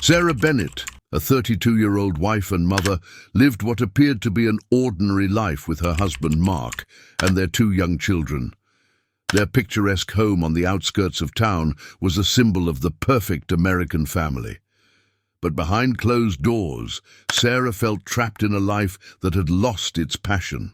Sarah Bennett, a 32-year-old wife and mother, lived what appeared to be an ordinary life with her husband Mark and their two young children. Their picturesque home on the outskirts of town was a symbol of the perfect American family. But behind closed doors, Sarah felt trapped in a life that had lost its passion.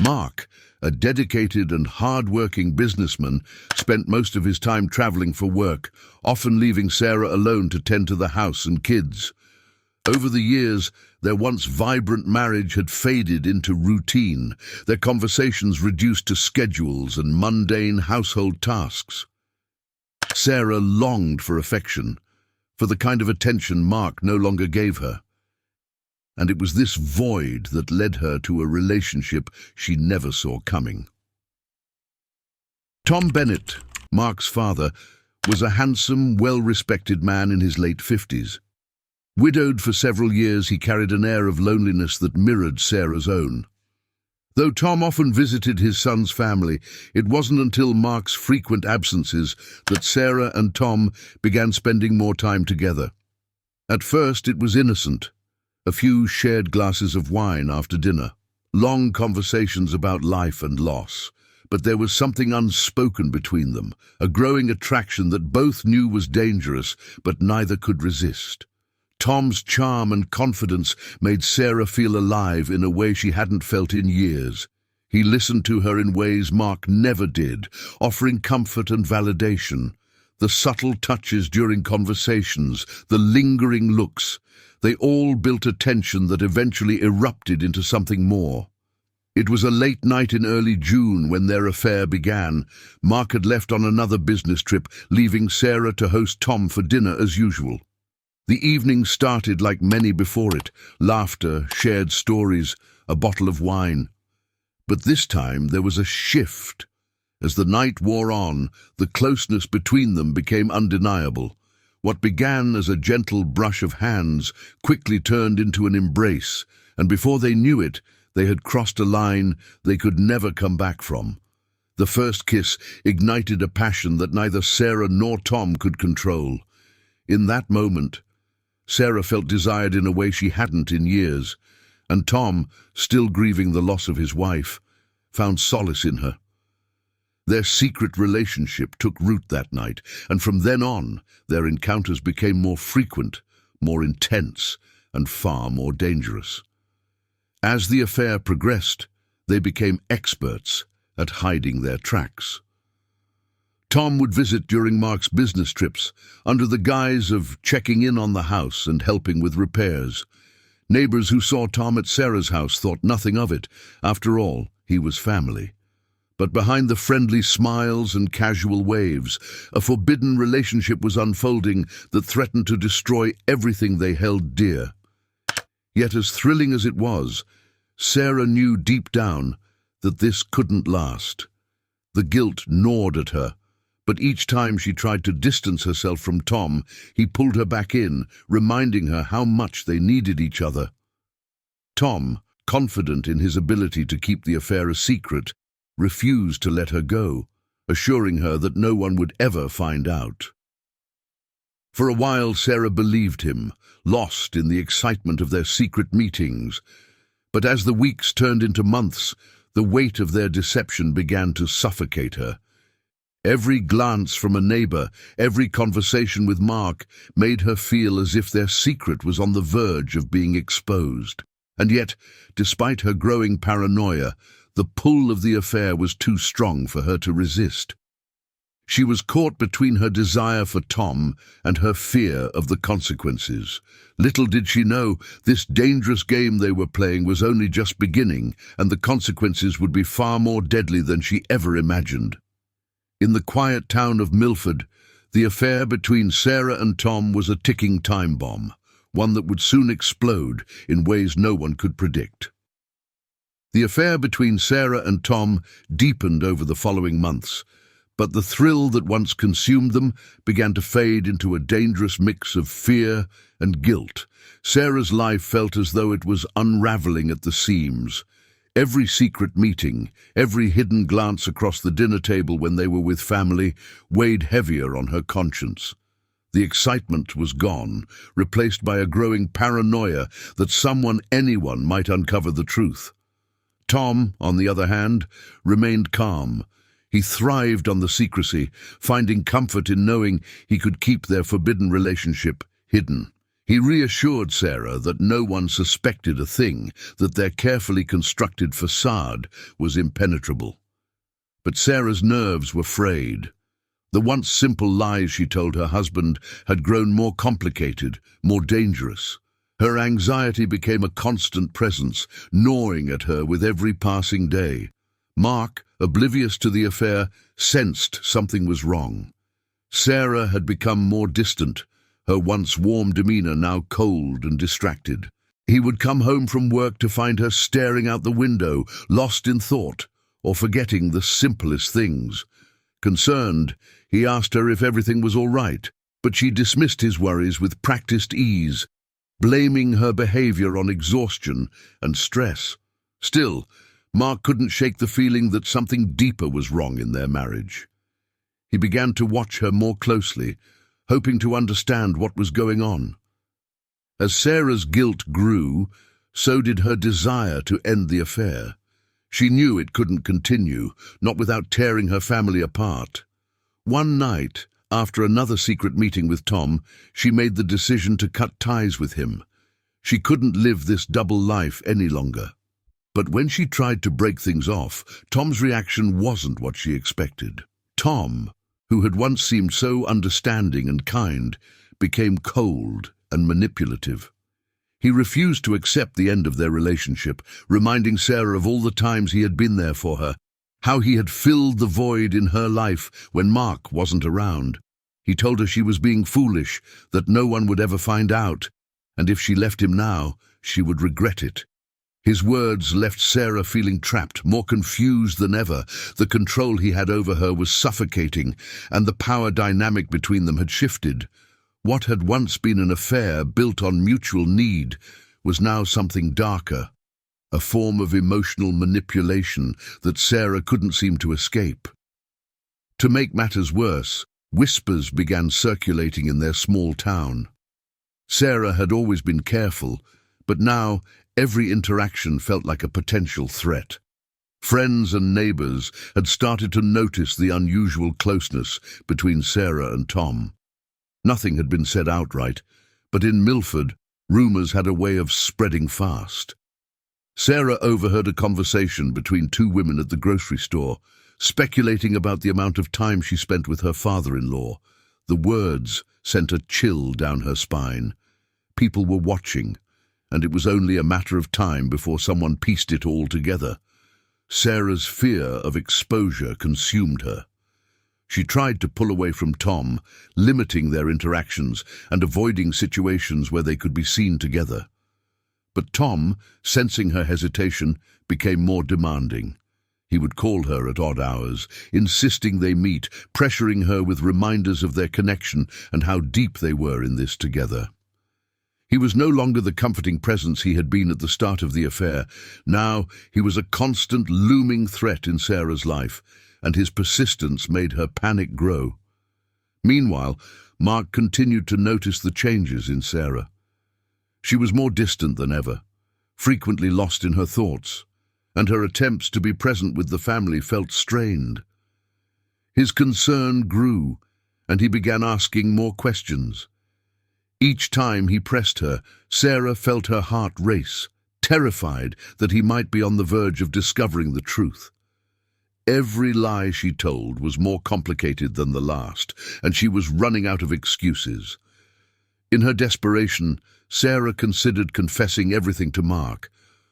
Mark, a dedicated and hard-working businessman, spent most of his time traveling for work, often leaving Sarah alone to tend to the house and kids. Over the years, their once vibrant marriage had faded into routine, their conversations reduced to schedules and mundane household tasks. Sarah longed for affection, for the kind of attention Mark no longer gave her. And it was this void that led her to a relationship she never saw coming. Tom Bennett, Mark's father, was a handsome, well-respected man in his late 50s. Widowed for several years, he carried an air of loneliness that mirrored Sarah's own. Though Tom often visited his son's family, it wasn't until Mark's frequent absences that Sarah and Tom began spending more time together. At first, it was innocent. A few shared glasses of wine after dinner, long conversations about life and loss. But there was something unspoken between them, a growing attraction that both knew was dangerous, but neither could resist. Tom's charm and confidence made Sarah feel alive in a way she hadn't felt in years. He listened to her in ways Mark never did, offering comfort and validation. The subtle touches during conversations, the lingering looks, they all built a tension that eventually erupted into something more. It was a late night in early June when their affair began. Mark had left on another business trip, leaving Sarah to host Tom for dinner as usual. The evening started like many before it, laughter, shared stories, a bottle of wine. But this time there was a shift. As the night wore on, the closeness between them became undeniable. What began as a gentle brush of hands quickly turned into an embrace, and before they knew it, they had crossed a line they could never come back from. The first kiss ignited a passion that neither Sarah nor Tom could control. In that moment, Sarah felt desired in a way she hadn't in years, and Tom, still grieving the loss of his wife, found solace in her. Their secret relationship took root that night, and from then on, their encounters became more frequent, more intense, and far more dangerous. As the affair progressed, they became experts at hiding their tracks. Tom would visit during Mark's business trips, under the guise of checking in on the house and helping with repairs. Neighbors who saw Tom at Sarah's house thought nothing of it. After all, he was family. But behind the friendly smiles and casual waves, a forbidden relationship was unfolding that threatened to destroy everything they held dear. Yet as thrilling as it was, Sarah knew deep down that this couldn't last. The guilt gnawed at her, but each time she tried to distance herself from Tom, he pulled her back in, reminding her how much they needed each other. Tom, confident in his ability to keep the affair a secret, refused to let her go, assuring her that no one would ever find out. For a while, Sarah believed him, lost in the excitement of their secret meetings. But as the weeks turned into months, the weight of their deception began to suffocate her. Every glance from a neighbor, every conversation with Mark, made her feel as if their secret was on the verge of being exposed. And yet, despite her growing paranoia, the pull of the affair was too strong for her to resist. She was caught between her desire for Tom and her fear of the consequences. Little did she know, this dangerous game they were playing was only just beginning, and the consequences would be far more deadly than she ever imagined. In the quiet town of Milford, the affair between Sarah and Tom was a ticking time bomb, one that would soon explode in ways no one could predict. The affair between Sarah and Tom deepened over the following months, but the thrill that once consumed them began to fade into a dangerous mix of fear and guilt. Sarah's life felt as though it was unraveling at the seams. Every secret meeting, every hidden glance across the dinner table when they were with family, weighed heavier on her conscience. The excitement was gone, replaced by a growing paranoia that anyone might uncover the truth. Tom, on the other hand, remained calm. He thrived on the secrecy, finding comfort in knowing he could keep their forbidden relationship hidden. He reassured Sarah that no one suspected a thing, that their carefully constructed facade was impenetrable. But Sarah's nerves were frayed. The once simple lies she told her husband had grown more complicated, more dangerous. Her anxiety became a constant presence, gnawing at her with every passing day. Mark, oblivious to the affair, sensed something was wrong. Sarah had become more distant, her once warm demeanor now cold and distracted. He would come home from work to find her staring out the window, lost in thought, or forgetting the simplest things. Concerned, he asked her if everything was all right, but she dismissed his worries with practiced ease, blaming her behavior on exhaustion and stress. Still, Mark couldn't shake the feeling that something deeper was wrong in their marriage. He began to watch her more closely, hoping to understand what was going on. As Sarah's guilt grew, so did her desire to end the affair. She knew it couldn't continue, not without tearing her family apart. One night, after another secret meeting with Tom, she made the decision to cut ties with him. She couldn't live this double life any longer. But when she tried to break things off, Tom's reaction wasn't what she expected. Tom, who had once seemed so understanding and kind, became cold and manipulative. He refused to accept the end of their relationship, reminding Sarah of all the times he had been there for her, how he had filled the void in her life when Mark wasn't around. He told her she was being foolish, that no one would ever find out, and if she left him now, she would regret it. His words left Sarah feeling trapped, more confused than ever. The control he had over her was suffocating, and the power dynamic between them had shifted. What had once been an affair built on mutual need was now something darker, a form of emotional manipulation that Sarah couldn't seem to escape. To make matters worse, whispers began circulating in their small town. Sarah had always been careful, but now every interaction felt like a potential threat. Friends and neighbors had started to notice the unusual closeness between Sarah and Tom. Nothing had been said outright, but in Milford, rumors had a way of spreading fast. Sarah overheard a conversation between two women at the grocery store, speculating about the amount of time she spent with her father-in-law. The words sent a chill down her spine. People were watching, and it was only a matter of time before someone pieced it all together. Sarah's fear of exposure consumed her. She tried to pull away from Tom, limiting their interactions and avoiding situations where they could be seen together. But Tom, sensing her hesitation, became more demanding. He would call her at odd hours, insisting they meet, pressuring her with reminders of their connection and how deep they were in this together. He was no longer the comforting presence he had been at the start of the affair. Now he was a constant, looming threat in Sarah's life, and his persistence made her panic grow. Meanwhile, Mark continued to notice the changes in Sarah. She was more distant than ever, frequently lost in her thoughts, and her attempts to be present with the family felt strained. His concern grew, and he began asking more questions. Each time he pressed her, Sarah felt her heart race, terrified that he might be on the verge of discovering the truth. Every lie she told was more complicated than the last, and she was running out of excuses. In her desperation, Sarah considered confessing everything to Mark,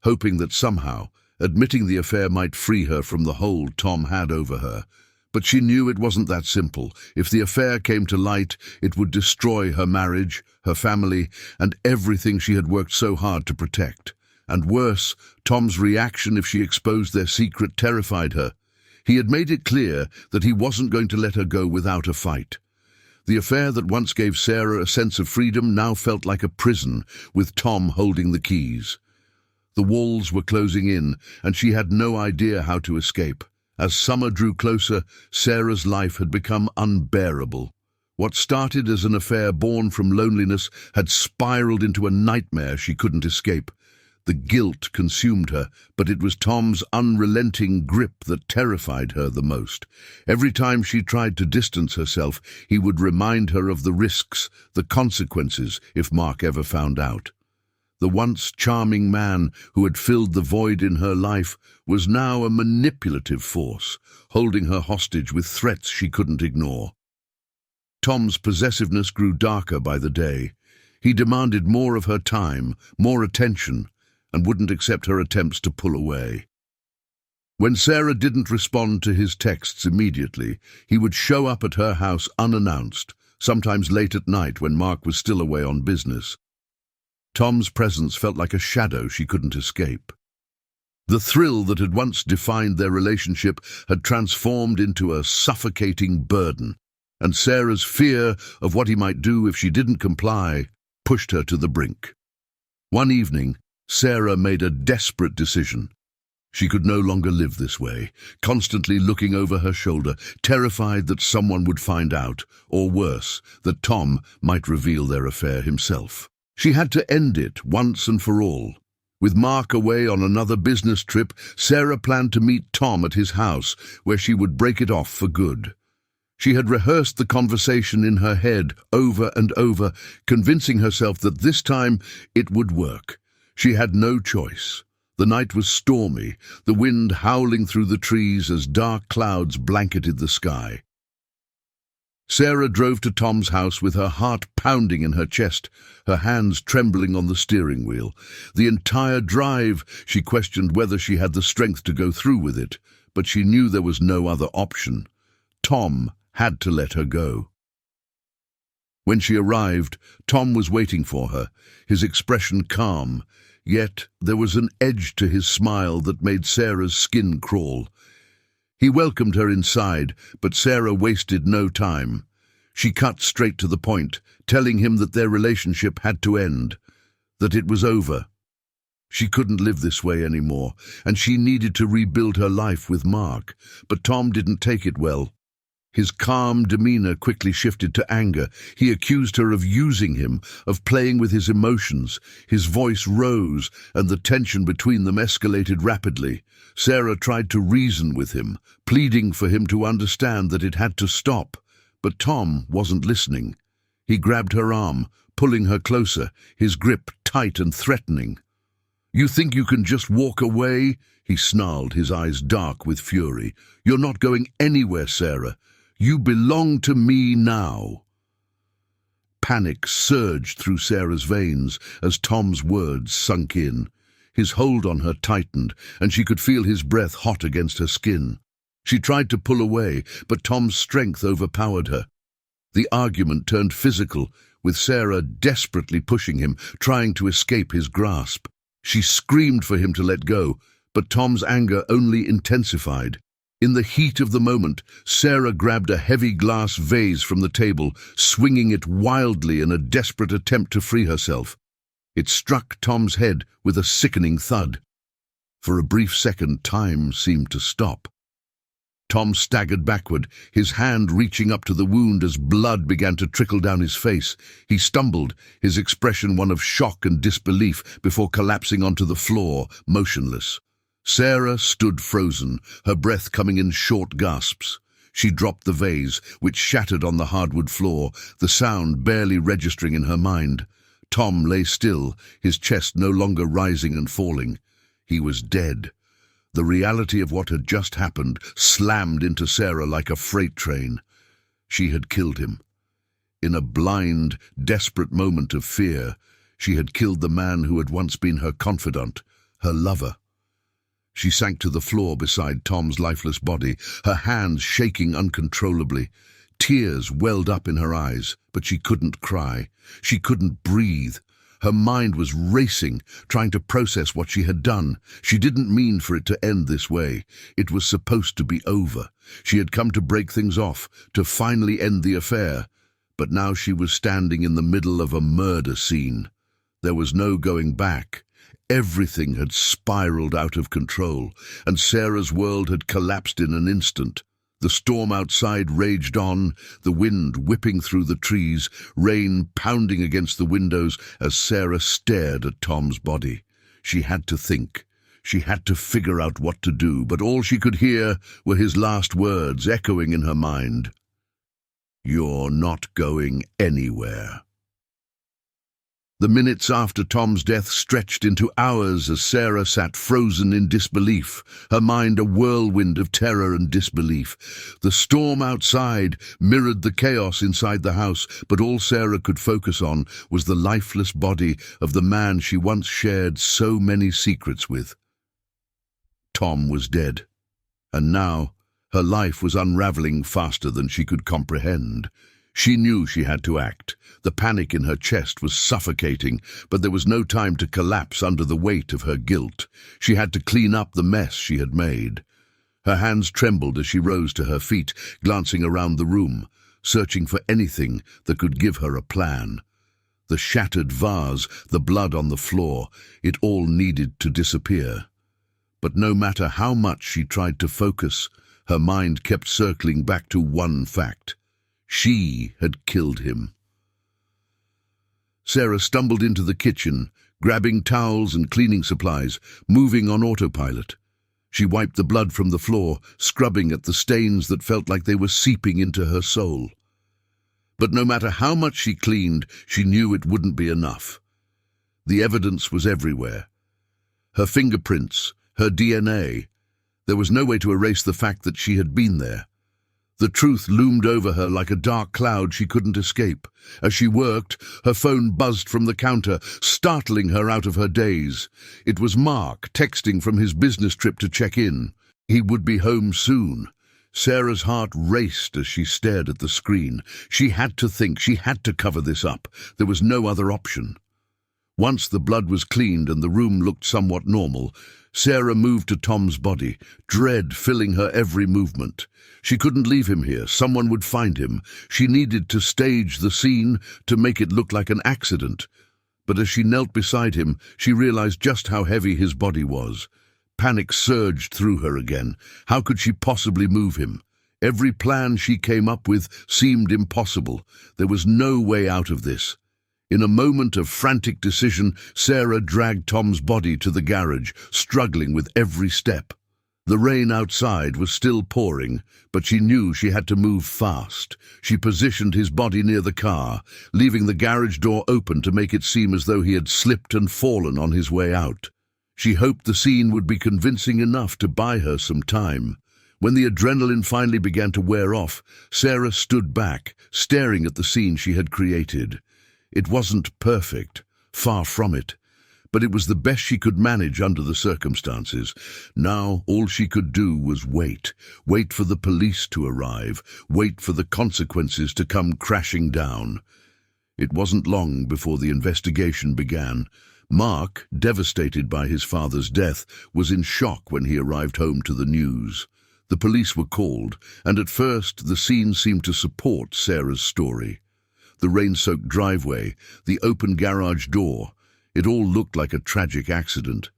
hoping that somehow admitting the affair might free her from the hold Tom had over her. But she knew it wasn't that simple. If the affair came to light, it would destroy her marriage, her family, and everything she had worked so hard to protect. And worse, Tom's reaction if she exposed their secret terrified her. He had made it clear that he wasn't going to let her go without a fight. The affair that once gave Sarah a sense of freedom now felt like a prison, with Tom holding the keys. The walls were closing in, and she had no idea how to escape. As summer drew closer, Sarah's life had become unbearable. What started as an affair born from loneliness had spiraled into a nightmare she couldn't escape. The guilt consumed her, but it was Tom's unrelenting grip that terrified her the most. Every time she tried to distance herself, he would remind her of the risks, the consequences, if Mark ever found out. The once charming man who had filled the void in her life was now a manipulative force, holding her hostage with threats she couldn't ignore. Tom's possessiveness grew darker by the day. He demanded more of her time, more attention, and wouldn't accept her attempts to pull away. When Sarah didn't respond to his texts immediately, he would show up at her house unannounced, sometimes late at night when Mark was still away on business. Tom's presence felt like a shadow she couldn't escape. The thrill that had once defined their relationship had transformed into a suffocating burden, and Sarah's fear of what he might do if she didn't comply pushed her to the brink. One evening, Sarah made a desperate decision. She could no longer live this way, constantly looking over her shoulder, terrified that someone would find out, or worse, that Tom might reveal their affair himself. She had to end it once and for all. With Mark away on another business trip, Sarah planned to meet Tom at his house, where she would break it off for good. She had rehearsed the conversation in her head over and over, convincing herself that this time it would work. She had no choice. The night was stormy, the wind howling through the trees as dark clouds blanketed the sky. Sarah drove to Tom's house with her heart pounding in her chest, her hands trembling on the steering wheel. The entire drive, she questioned whether she had the strength to go through with it, but she knew there was no other option. Tom had to let her go. When she arrived, Tom was waiting for her, his expression calm, yet there was an edge to his smile that made Sarah's skin crawl. He welcomed her inside, but Sarah wasted no time. She cut straight to the point, telling him that their relationship had to end, that it was over. She couldn't live this way anymore, and she needed to rebuild her life with Mark, but Tom didn't take it well. His calm demeanor quickly shifted to anger. He accused her of using him, of playing with his emotions. His voice rose, and the tension between them escalated rapidly. Sarah tried to reason with him, pleading for him to understand that it had to stop. But Tom wasn't listening. He grabbed her arm, pulling her closer, his grip tight and threatening. "You think you can just walk away?" he snarled, his eyes dark with fury. "You're not going anywhere, Sarah. You belong to me now." Panic surged through Sarah's veins as Tom's words sunk in. His hold on her tightened, and she could feel his breath hot against her skin. She tried to pull away, but Tom's strength overpowered her. The argument turned physical, with Sarah desperately pushing him, trying to escape his grasp. She screamed for him to let go, but Tom's anger only intensified. In the heat of the moment, Sarah grabbed a heavy glass vase from the table, swinging it wildly in a desperate attempt to free herself. It struck Tom's head with a sickening thud. For a brief second, time seemed to stop. Tom staggered backward, his hand reaching up to the wound as blood began to trickle down his face. He stumbled, his expression one of shock and disbelief, before collapsing onto the floor, motionless. Sarah stood frozen, her breath coming in short gasps. She dropped the vase, which shattered on the hardwood floor, the sound barely registering in her mind. Tom lay still, his chest no longer rising and falling. He was dead. The reality of what had just happened slammed into Sarah like a freight train. She had killed him. In a blind, desperate moment of fear, she had killed the man who had once been her confidant, her lover. She sank to the floor beside Tom's lifeless body, her hands shaking uncontrollably. Tears welled up in her eyes, but she couldn't cry. She couldn't breathe. Her mind was racing, trying to process what she had done. She didn't mean for it to end this way. It was supposed to be over. She had come to break things off, to finally end the affair. But now she was standing in the middle of a murder scene. There was no going back. Everything had spiraled out of control, and Sarah's world had collapsed in an instant. The storm outside raged on, the wind whipping through the trees, rain pounding against the windows as Sarah stared at Tom's body. She had to think. She had to figure out what to do, but all she could hear were his last words echoing in her mind. "You're not going anywhere." The minutes after Tom's death stretched into hours as Sarah sat frozen in disbelief, her mind a whirlwind of terror and disbelief. The storm outside mirrored the chaos inside the house, but all Sarah could focus on was the lifeless body of the man she once shared so many secrets with. Tom was dead, and now her life was unraveling faster than she could comprehend. She knew she had to act. The panic in her chest was suffocating, but there was no time to collapse under the weight of her guilt. She had to clean up the mess she had made. Her hands trembled as she rose to her feet, glancing around the room, searching for anything that could give her a plan. The shattered vase, the blood on the floor, it all needed to disappear. But no matter how much she tried to focus, her mind kept circling back to one fact. She had killed him. Sarah stumbled into the kitchen, grabbing towels and cleaning supplies, moving on autopilot. She wiped the blood from the floor, scrubbing at the stains that felt like they were seeping into her soul. But no matter how much she cleaned, she knew it wouldn't be enough. The evidence was everywhere. Her fingerprints, her DNA. There was no way to erase the fact that she had been there. The truth loomed over her like a dark cloud she couldn't escape. As she worked, her phone buzzed from the counter, startling her out of her daze. It was Mark, texting from his business trip to check in. He would be home soon. Sarah's heart raced as she stared at the screen. She had to think, she had to cover this up. There was no other option. Once the blood was cleaned and the room looked somewhat normal, Sarah moved to Tom's body, dread filling her every movement. She couldn't leave him here. Someone would find him. She needed to stage the scene to make it look like an accident. But as she knelt beside him, she realized just how heavy his body was. Panic surged through her again. How could she possibly move him? Every plan she came up with seemed impossible. There was no way out of this. In a moment of frantic decision, Sarah dragged Tom's body to the garage, struggling with every step. The rain outside was still pouring, but she knew she had to move fast. She positioned his body near the car, leaving the garage door open to make it seem as though he had slipped and fallen on his way out. She hoped the scene would be convincing enough to buy her some time. When the adrenaline finally began to wear off, Sarah stood back, staring at the scene she had created. It wasn't perfect, far from it, but it was the best she could manage under the circumstances. Now all she could do was wait for the police to arrive, wait for the consequences to come crashing down. It wasn't long before the investigation began. Mark, devastated by his father's death, was in shock when he arrived home to the news. The police were called, and at first the scene seemed to support Sarah's story. The rain-soaked driveway, the open garage door, it all looked like a tragic accident.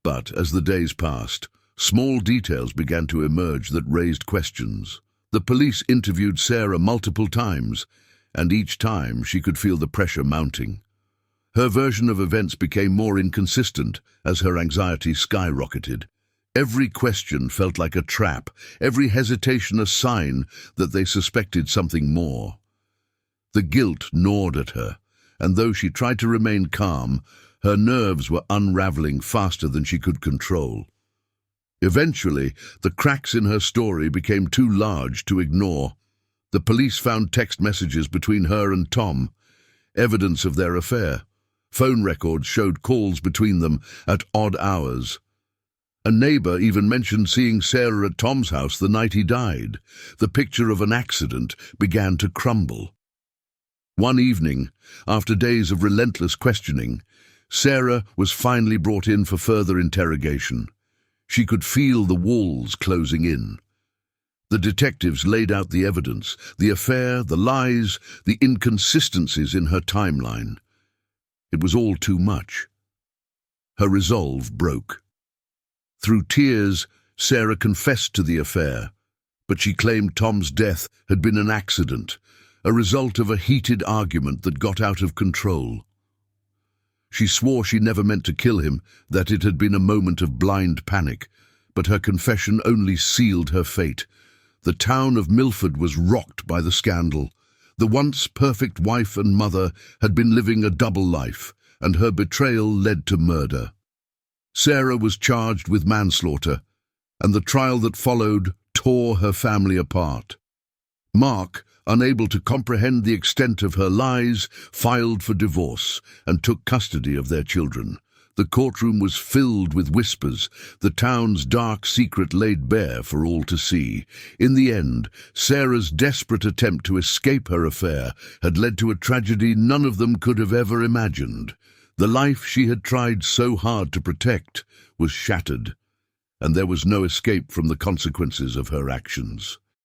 But as the days passed, small details began to emerge that raised questions. The police interviewed Sarah multiple times, and each time she could feel the pressure mounting. Her version of events became more inconsistent as her anxiety skyrocketed. Every question felt like a trap, every hesitation a sign that they suspected something more. The guilt gnawed at her, and though she tried to remain calm, her nerves were unraveling faster than she could control. Eventually, the cracks in her story became too large to ignore. The police found text messages between her and Tom, evidence of their affair. Phone records showed calls between them at odd hours. A neighbor even mentioned seeing Sarah at Tom's house the night he died. The picture of an accident began to crumble. One evening, after days of relentless questioning, Sarah was finally brought in for further interrogation. She could feel the walls closing in. The detectives laid out the evidence, the affair, the lies, the inconsistencies in her timeline. It was all too much. Her resolve broke. Through tears, Sarah confessed to the affair, but she claimed Tom's death had been an accident, a result of a heated argument that got out of control. She swore she never meant to kill him, that it had been a moment of blind panic, but her confession only sealed her fate. The town of Milford was rocked by the scandal. The once perfect wife and mother had been living a double life, and her betrayal led to murder. Sarah was charged with manslaughter, and the trial that followed tore her family apart. Mark, unable to comprehend the extent of her lies, filed for divorce and took custody of their children. The courtroom was filled with whispers, the town's dark secret laid bare for all to see. In the end, Sarah's desperate attempt to escape her affair had led to a tragedy none of them could have ever imagined. The life she had tried so hard to protect was shattered, and there was no escape from the consequences of her actions.